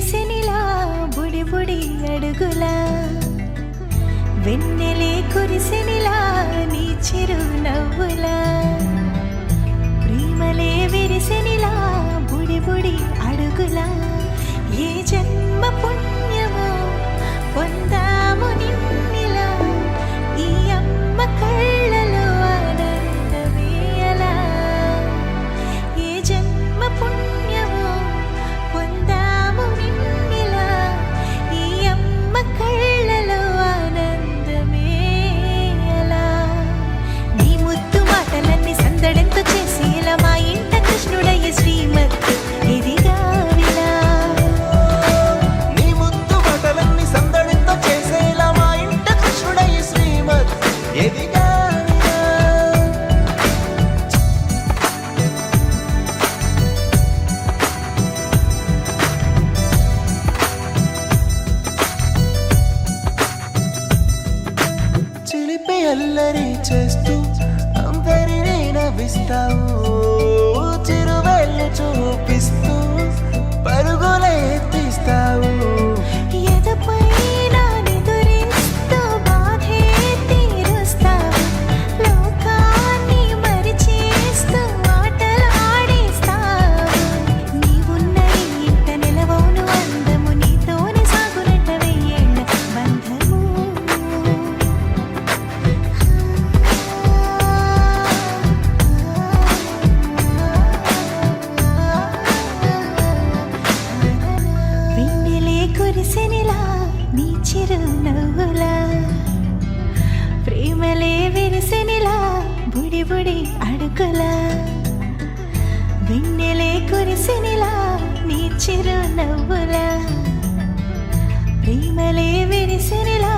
విరిసెనిలా బుడి బుడి అడుగుల వెన్నెలే కురిసెనిలా నీ చిరు నవ్వుల ప్రేమలే విరిసెనిలా బుడి బుడి అడుగుల ఏ జన్మ పుణ్యమో పొందాము నిన్నిలా ఈ అమ్మ కళ్ళలో ఆనందమే అలా ఏ జన్మ పుణ్యమో పొందాము నిన్నిలా ఈ అమ్మ కళ్ళలో ఆనందమే అలా నీ ముద్దు మాటలన్నీ సందడెంతో చేసి ఇలా మా ఇంట కృష్ణుడయ్య శ్రీమతి ఇదిగా విలా నీ ముద్దు మాటలన్నీ సందడితో చేసేలా మా ఇంట కృష్ణుడయ్య శ్రీమత్ ఎదిగా చిలిపి అల్లరి చేస్తూ అందరినీ నవ్విస్తావు చిరువెళ్ళు చూపిస్తూ పరుగులే తీస్తావు ఎదపై నా నిదురిస్తూ బాధే తీరుస్తావు లోకాన్ని మరిచేస్తూ ఆటలాడేస్తావు నీవున్న ఇంట నిలవోను అందము నీతోనే సాగునట వెయ్యేళ్ళ బంధము వెన్నెలే కురిసెనిలా నీ చిరు నవ్వుల ప్రేమలే విరిసెనిలా బుడి బుడి అడుగుల వెన్నెలే కురిసెనిలా నీ చిరు నవ్వుల ప్రేమలే విరిసెనిలా